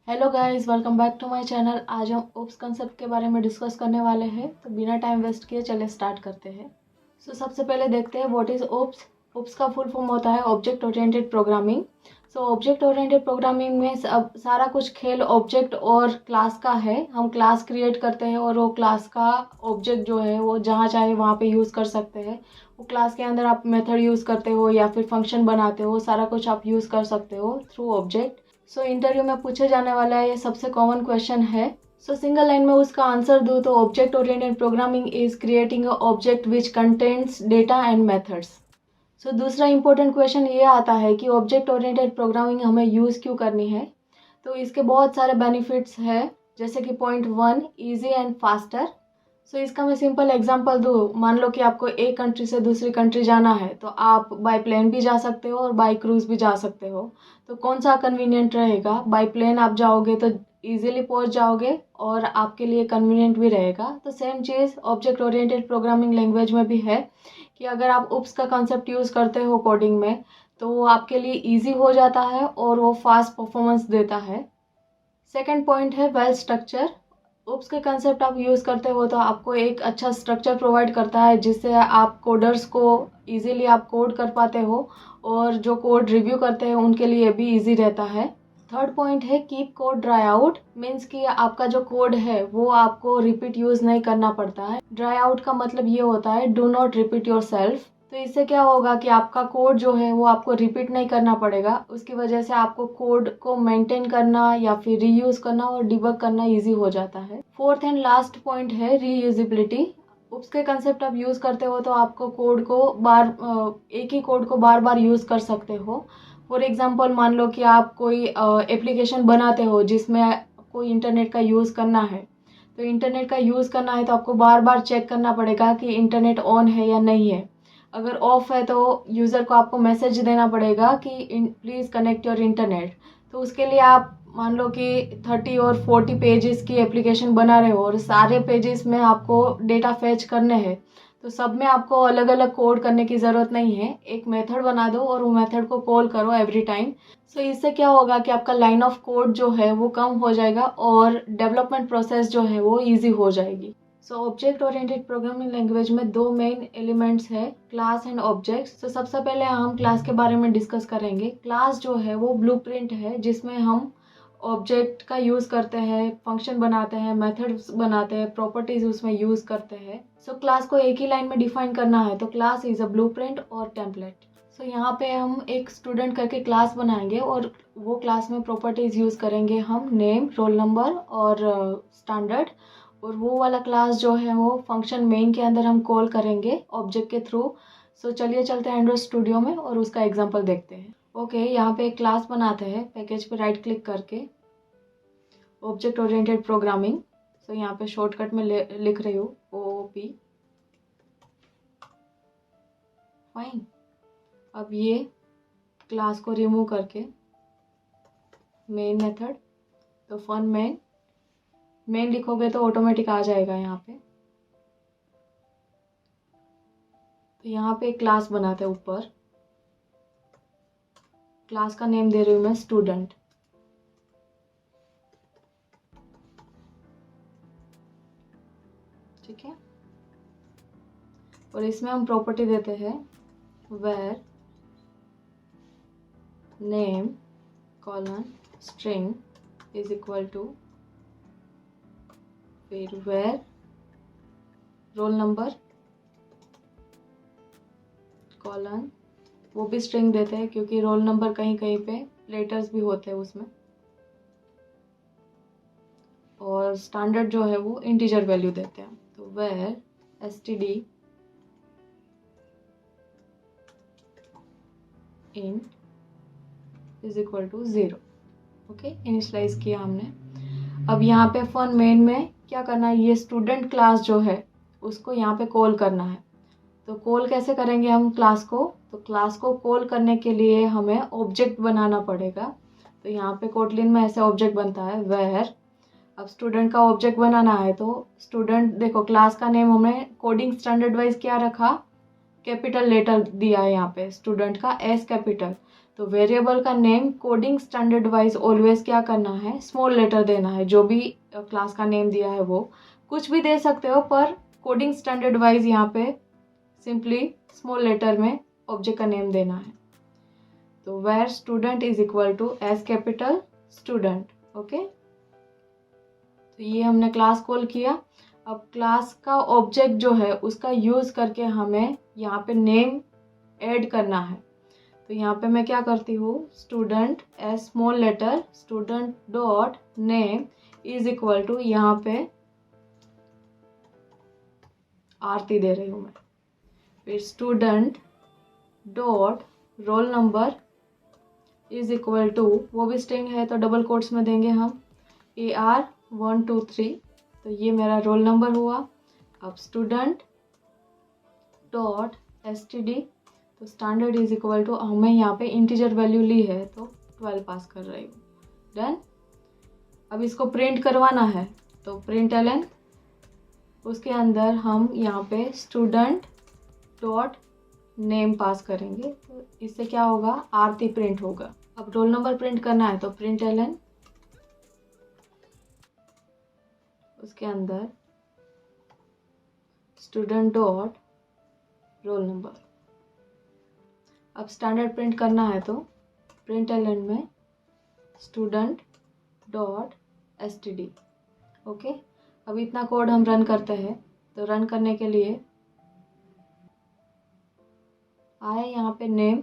Hello guys, welcome back to my channel. आज हम oops concept के बारे में डिस्कस करने वाले हैं, तो बिना टाइम वेस्ट किए चले स्टार्ट करते हैं। सबसे पहले देखते हैं व्हाट इज़ ओप्स। ओप्स का फुल फॉर्म होता है object oriented programming. Object oriented programming में सब सारा कुछ खेल ऑब्जेक्ट और क्लास का है। हम क्लास क्रिएट करते हैं और वो क्लास का ऑब्जेक्ट जो है वो जहाँ चाहे वहाँ पे यूज़ कर सकते हैं। वो क्लास के अंदर आप मेथड यूज़ करते हो या फिर फंक्शन बनाते हो, सारा कुछ आप यूज़ कर सकते हो थ्रू ऑब्जेक्ट। इंटरव्यू में पूछे जाने वाला है, ये सबसे कॉमन क्वेश्चन है। सिंगल लाइन में उसका आंसर दूँ तो object oriented programming is creating a object which contains data and methods. दूसरा इंपॉर्टेंट क्वेश्चन ये आता है कि ऑब्जेक्ट ओरिएंटेड प्रोग्रामिंग हमें यूज़ क्यों करनी है। तो इसके बहुत सारे बेनिफिट्स है, जैसे कि पॉइंट 1, ईजी एंड फास्टर। इसका मैं सिंपल एग्जांपल दूँ। मान लो कि आपको एक कंट्री से दूसरी कंट्री जाना है, तो आप बाय प्लेन भी जा सकते हो और बाय क्रूज भी जा सकते हो। तो कौन सा कन्वीनियंट रहेगा? बाय प्लेन आप जाओगे तो इजीली पहुंच जाओगे और आपके लिए कन्वीनियंट भी रहेगा। तो सेम चीज़ ऑब्जेक्ट ओरिएंटेड प्रोग्रामिंग लैंग्वेज में भी है कि अगर आप उप्स का कंसेप्ट यूज़ करते हो कोडिंग में, तो वो आपके लिए ईजी हो जाता है और वो फास्ट परफॉर्मेंस देता है। सेकेंड पॉइंट है वेल स्ट्रक्चर। उप्स के कंसेप्ट आप यूज़ करते हो तो आपको एक अच्छा स्ट्रक्चर प्रोवाइड करता है, जिससे आप कोडर्स को इजीली आप कोड कर पाते हो और जो कोड रिव्यू करते हैं उनके लिए भी इजी रहता है। थर्ड पॉइंट है keep code dry out. Means कि आपका जो कोड है वो आपको रिपीट यूज़ नहीं करना पड़ता है। ड्राई आउट का मतलब ये होता है do not repeat your self. तो इससे क्या होगा कि आपका कोड जो है वो आपको रिपीट नहीं करना पड़ेगा। उसकी वजह से आपको कोड को मेंटेन करना या फिर रीयूज करना और डिबग करना इजी हो जाता है। फोर्थ एंड लास्ट पॉइंट है रीयूजिबिलिटी। उप्स के कंसेप्ट आप यूज़ करते हो तो आपको कोड को एक ही कोड को बार बार यूज़ कर सकते हो। फॉर एग्जांपल, मान लो कि आप कोई एप्लीकेशन बनाते हो जिसमें कोई इंटरनेट का यूज़ करना है। तो इंटरनेट का यूज़ करना है तो आपको बार बार चेक करना पड़ेगा कि इंटरनेट ऑन है या नहीं है। अगर ऑफ है तो यूज़र को आपको मैसेज देना पड़ेगा कि प्लीज़ कनेक्ट योर इंटरनेट। तो उसके लिए आप मान लो कि 30 और 40 पेजेस की एप्लीकेशन बना रहे हो और सारे पेजेस में आपको डेटा फेच करने हैं। तो सब में आपको अलग अलग कोड करने की ज़रूरत नहीं है। एक मेथड बना दो और वो मेथड को कॉल करो एवरी टाइम। इससे क्या होगा कि आपका लाइन ऑफ कोड जो है वो कम हो जाएगा और डेवलपमेंट प्रोसेस जो है वो ईजी हो जाएगी। ऑब्जेक्ट ओरिएंटेड प्रोग्रामिंग लैंग्वेज में दो मेन एलिमेंट्स है, क्लास एंड ऑब्जेक्ट्स। सबसे पहले हम क्लास के बारे में डिस्कस करेंगे। क्लास जो है वो ब्लूप्रिंट है, जिसमें हम ऑब्जेक्ट का यूज़ करते हैं, फंक्शन बनाते हैं, मेथड्स बनाते हैं, प्रॉपर्टीज उसमें यूज़ करते हैं। क्लास को एक ही लाइन में डिफाइन करना है तो क्लास इज अ ब्लूप्रिंट और टेम्पलेट। यहाँ पे हम एक स्टूडेंट करके क्लास बनाएंगे और वो क्लास में प्रॉपर्टीज यूज़ करेंगे हम, नेम, रोल नंबर और स्टैंडर्ड। और वो वाला क्लास जो है वो फंक्शन मेन के अंदर हम कॉल करेंगे ऑब्जेक्ट के थ्रू। चलिए चलते हैं एंड्रॉइड स्टूडियो में और उसका एग्जांपल देखते हैं। यहाँ पे एक क्लास बनाते हैं, पैकेज पे राइट क्लिक करके ऑब्जेक्ट ओरिएंटेड प्रोग्रामिंग। यहाँ पे शॉर्टकट में लिख रही हूँ OOP। फाइन। अब ये क्लास को रिमूव करके मेन मेथड, तो फन मेन लिखोगे तो ऑटोमेटिक आ जाएगा यहाँ पे। तो यहाँ पे एक क्लास बनाते हैं ऊपर। क्लास का नेम दे रही हूँ मैं स्टूडेंट। ठीक है। और इसमें हम प्रॉपर्टी देते हैं var name colon string is equal to, फिर वेर रोल नंबर कॉलन, वो भी स्ट्रिंग देते हैं क्योंकि रोल नंबर कहीं कहीं पे लेटर्स भी होते हैं उसमें। और स्टैंडर्ड जो है वो इंटीजर वैल्यू देते हैं। तो var std int is equal to 0। Okay, initialise किया हमने। अब यहाँ पे फन मेन में क्या करना है, ये स्टूडेंट क्लास जो है उसको यहाँ पे कॉल करना है। तो कॉल कैसे करेंगे हम क्लास को? तो क्लास को कॉल करने के लिए हमें ऑब्जेक्ट बनाना पड़ेगा। तो यहाँ पे कोटलिन में ऐसे ऑब्जेक्ट बनता है वेयर। अब स्टूडेंट का ऑब्जेक्ट बनाना है तो स्टूडेंट, देखो क्लास का नेम हमने कोडिंग स्टैंडर्ड वाइज क्या रखा, कैपिटल लेटर दिया है यहाँ पे, स्टूडेंट का S कैपिटल। तो वेरिएबल का name coding standard wise always क्या करना है, स्मॉल लेटर देना है। जो भी क्लास का नेम दिया है वो कुछ भी दे सकते हो, पर कोडिंग स्टैंडर्ड वाइज यहाँ पे सिंपली स्मॉल लेटर में ऑब्जेक्ट का नेम देना है। तो var student is equal to S capital student. Okay, तो ये हमने क्लास कॉल किया। अब क्लास का ऑब्जेक्ट जो है उसका यूज करके हमें यहाँ पे नेम ऐड करना है। तो यहाँ पे मैं क्या करती हूँ, student S small letter student dot name is equal to, यहाँ पे आरती दे रही हूँ मैं। फिर student dot roll number is equal to, वो भी स्ट्रिंग है तो डबल कोट्स में देंगे हम, AR 1 2 3। तो ये मेरा रोल नंबर हुआ। अब स्टूडेंट डॉट STD, तो स्टैंडर्ड इज इक्वल टू, हमें यहाँ पे इंटीजर वैल्यू ली है तो 12 पास कर रही हूँ। डन। अब इसको प्रिंट करवाना है तो println, उसके अंदर हम यहाँ पे स्टूडेंट डॉट नेम पास करेंगे। तो इससे क्या होगा, आरती प्रिंट होगा। अब रोल नंबर प्रिंट करना है तो println, उसके अंदर स्टूडेंट डॉट रोल नंबर। अब स्टैंडर्ड प्रिंट करना है तो println में स्टूडेंट डॉट STD। ओके, अब इतना कोड हम रन करते हैं। तो रन करने के लिए आए यहाँ पे नेम,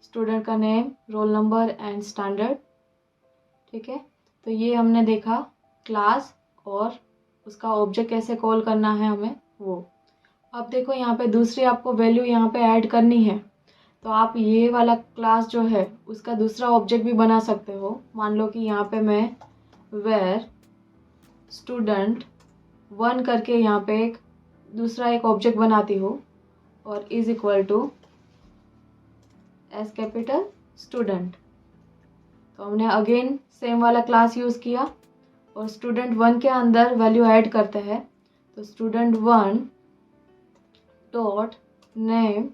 स्टूडेंट का name, roll number and standard. ठीक है, तो ये हमने देखा क्लास और उसका ऑब्जेक्ट कैसे कॉल करना है हमें वो। अब देखो यहाँ पे दूसरी आपको वैल्यू यहाँ पे ऐड करनी है। तो आप ये वाला क्लास जो है उसका दूसरा ऑब्जेक्ट भी बना सकते हो। मान लो कि यहाँ पे मैं वेयर स्टूडेंट 1 करके यहाँ पे एक दूसरा एक ऑब्जेक्ट बनाती हूँ और is equal to S capital student. तो हमने अगेन सेम वाला क्लास यूज़ किया और स्टूडेंट 1 के अंदर वैल्यू ऐड करते हैं। तो student 1 dot name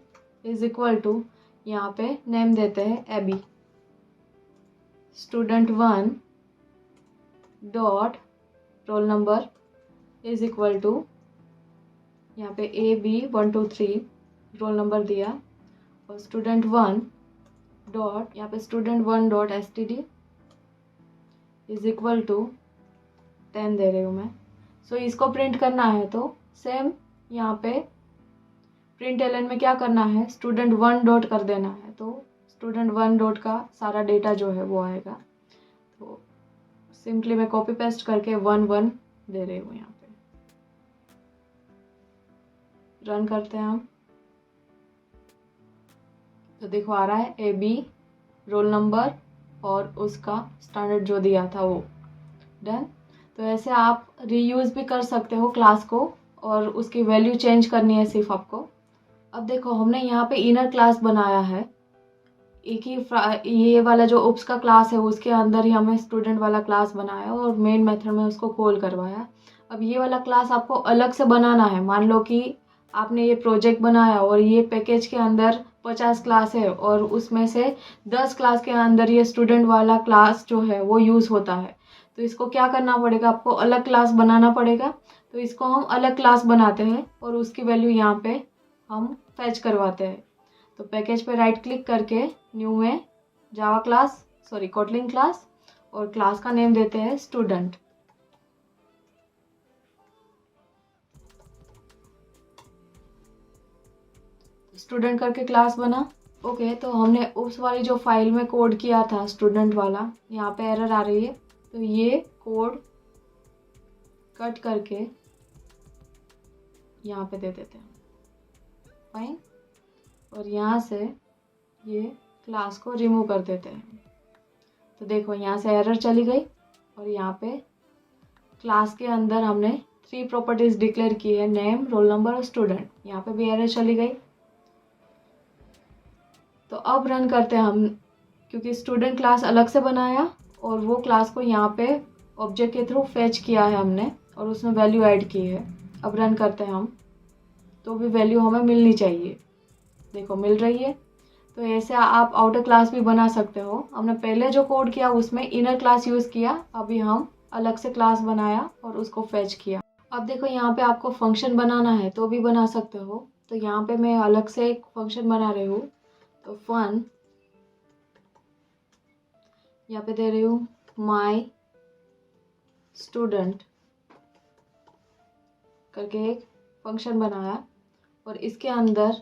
is equal to, यहाँ पे नेम देते हैं AB. Student 1 dot roll number is equal to, यहाँ पे AB 1 2 3 रोल नंबर दिया, और स्टूडेंट 1 डॉट, यहाँ पे student 1 dot STD is equal to 10 दे रही हूँ मैं। सो इसको प्रिंट करना है तो सेम यहाँ पे println में क्या करना है, स्टूडेंट 1 डॉट कर देना है। तो स्टूडेंट 1 डॉट का सारा डेटा जो है वो आएगा। तो सिंपली मैं कॉपी पेस्ट करके 1 1 दे रही हूँ यहाँ पे। रन करते हैं हम तो देखो आ रहा है AB रोल नंबर और उसका स्टैंडर्ड जो दिया था वो। डन। तो ऐसे आप रीयूज़ भी कर सकते हो क्लास को और उसकी वैल्यू चेंज करनी है सिर्फ आपको। अब देखो हमने यहाँ पे इनर क्लास बनाया है, एक ही ये वाला जो ओप्स का क्लास है उसके अंदर ही हमें स्टूडेंट वाला क्लास बनाया और मेन मेथड में उसको कॉल करवाया। अब ये वाला क्लास आपको अलग से बनाना है। मान लो कि आपने ये प्रोजेक्ट बनाया और ये पैकेज के अंदर 50 क्लास है और उसमें से 10 क्लास के अंदर ये स्टूडेंट वाला क्लास जो है वो यूज़ होता है। तो इसको क्या करना पड़ेगा, आपको अलग क्लास बनाना पड़ेगा। तो इसको हम अलग क्लास बनाते हैं और उसकी वैल्यू यहाँ पे हम फैच करवाते हैं। तो पैकेज पे राइट क्लिक करके न्यू में Java class, sorry Kotlin class, और क्लास का नेम देते हैं स्टूडेंट। स्टूडेंट करके क्लास बना। ओके, तो हमने उस वाली जो फाइल में कोड किया था स्टूडेंट वाला, यहाँ पे एरर आ रही है तो ये कोड कट करके यहाँ पे दे देते हैं। फाइन। और यहाँ से ये क्लास को रिमूव कर देते हैं। तो देखो यहाँ से एरर चली गई और यहाँ पे क्लास के अंदर हमने 3 प्रॉपर्टीज डिक्लेयर की है, नेम, रोल नंबर और स्टूडेंट। यहाँ पे भी एरर चली गई। तो अब रन करते हैं हम, क्योंकि स्टूडेंट क्लास अलग से बनाया और वो क्लास को यहाँ पे ऑब्जेक्ट के थ्रू फैच किया है हमने और उसमें वैल्यू ऐड की है। अब रन करते हैं हम तो भी वैल्यू हमें मिलनी चाहिए। देखो मिल रही है। तो ऐसे आप आउटर क्लास भी बना सकते हो। हमने पहले जो कोड किया उसमें इनर क्लास यूज़ किया, अभी हम अलग से क्लास बनाया और उसको फेच किया। अब देखो यहाँ पे आपको फंक्शन बनाना है तो भी बना सकते हो। तो यहाँ पे मैं अलग से एक फंक्शन बना रही हूँ। तो फन, यहाँ पे दे रही हूँ माई स्टूडेंट करके एक फंक्शन बनाया और इसके अंदर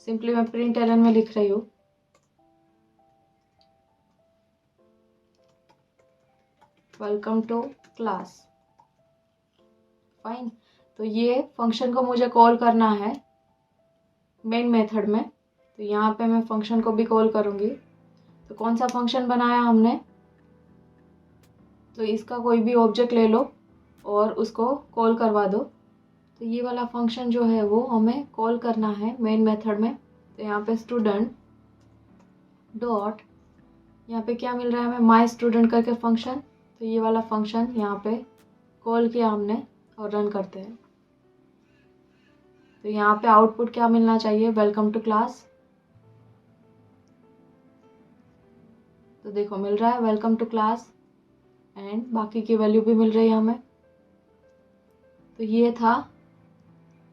सिंपली मैं प्रिंट एलन में लिख रही हूँ वेलकम टू क्लास। फाइन। तो ये फंक्शन को मुझे कॉल करना है मेन मेथड में। तो यहाँ पे मैं फंक्शन को भी कॉल करूँगी। तो कौन सा फंक्शन बनाया हमने, तो इसका कोई भी ऑब्जेक्ट ले लो और उसको कॉल करवा दो। तो ये वाला फंक्शन जो है वो हमें कॉल करना है मेन मेथड में। तो यहाँ पे स्टूडेंट डॉट, यहाँ पे क्या मिल रहा है हमें, माई स्टूडेंट करके फंक्शन। तो ये वाला फंक्शन यहाँ पे कॉल किया हमने और रन करते हैं। तो यहाँ पे आउटपुट क्या मिलना चाहिए, वेलकम टू क्लास। तो देखो मिल रहा है वेलकम टू क्लास एंड बाकी की वैल्यू भी मिल रही है हमें। तो ये था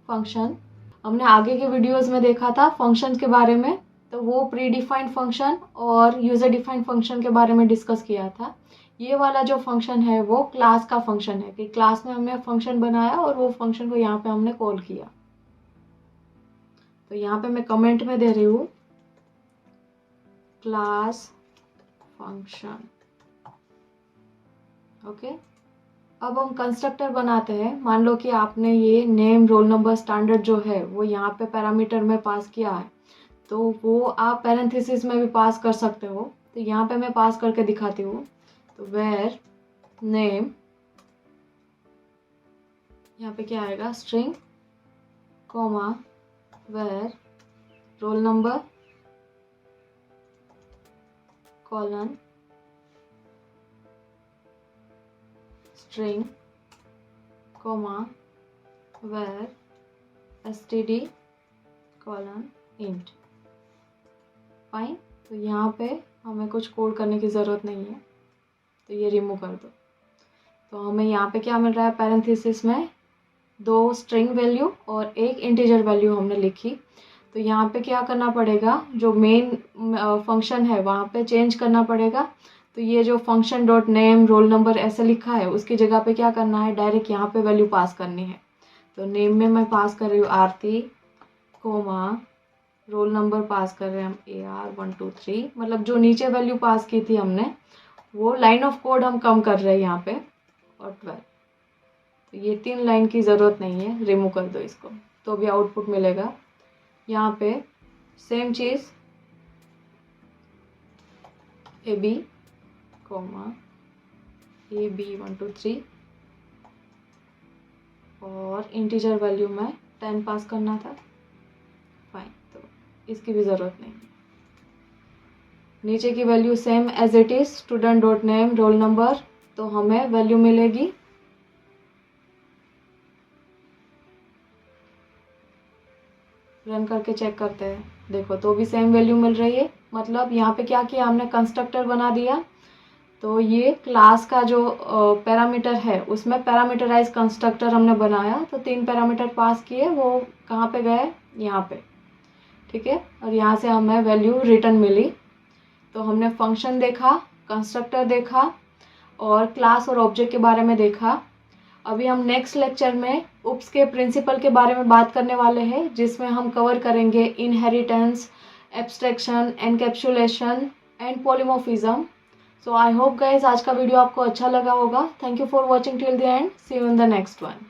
फंक्शन। हमने आगे के वीडियोस में देखा था फंक्शन के बारे में, तो वो प्री डिफाइंड फंक्शन और यूजर डिफाइंड फंक्शन के बारे में डिस्कस किया था। ये वाला जो फंक्शन है वो क्लास का फंक्शन है कि क्लास में हमने फंक्शन बनाया और वो फंक्शन को यहाँ पे हमने कॉल किया। तो यहाँ पे मैं कमेंट में दे रही हूँ क्लास फंक्शन। ओके। अब हम कंस्ट्रक्टर बनाते हैं। मान लो कि आपने ये नेम रोल नंबर स्टैंडर्ड जो है वो यहाँ पे पैरामीटर में पास किया है, तो वो आप पैरेंथेसिस में भी पास कर सकते हो। तो यहाँ पे मैं पास करके दिखाती हूँ। तो वेर नेम, यहाँ पे क्या आएगा, string comma var roll number colon string comma var std colon int. Fine. तो यहाँ पे हमें कुछ कोड करने की ज़रूरत नहीं है, तो ये रिमूव कर दो। तो हमें यहाँ पे क्या मिल रहा है, पैरेंथेसिस में 2 स्ट्रिंग वैल्यू और 1 इंटीजर वैल्यू हमने लिखी। तो यहाँ पे क्या करना पड़ेगा, जो मेन फंक्शन है वहाँ पे चेंज करना पड़ेगा। तो ये जो function dot name roll number ऐसे लिखा है उसकी जगह पे क्या करना है, डायरेक्ट यहाँ पे वैल्यू पास करनी है। तो नेम में मैं पास कर रही हूँ आरती कोमा, रोल नंबर पास कर रहे हैं हम AR123, मतलब जो नीचे वैल्यू पास की थी हमने वो लाइन ऑफ कोड हम कम कर रहे हैं यहाँ पे, और 12। तो ये 3 लाइन की ज़रूरत नहीं है, रिमूव कर दो इसको तो भी आउटपुट मिलेगा। यहाँ पे सेम चीज़ AB कोमा AB123 और इंटीजर वैल्यू में 10 पास करना था। फाइन। तो इसकी भी ज़रूरत नहीं है। नीचे की value same as it is, student dot name roll number, तो हमें वैल्यू मिलेगी रन करके चेक करते हैं। देखो तो भी सेम वैल्यू मिल रही है। मतलब यहाँ पे क्या किया हमने, कंस्ट्रक्टर बना दिया। तो ये क्लास का जो पैरामीटर है उसमें पैरामीटराइज कंस्ट्रक्टर हमने बनाया। तो 3 पैरामीटर पास किए, वो कहाँ पे गए, यहाँ पे। ठीक है। और यहाँ से हमें वैल्यू रिटर्न मिली। तो हमने फंक्शन देखा, कंस्ट्रक्टर देखा और क्लास और ऑब्जेक्ट के बारे में देखा। अभी हम नेक्स्ट लेक्चर में उप्स के प्रिंसिपल के बारे में बात करने वाले हैं, जिसमें हम कवर करेंगे inheritance, abstraction, encapsulation and polymorphism. So I hope guys आज का वीडियो आपको अच्छा लगा होगा। Thank you for watching till the end. See you in the next one.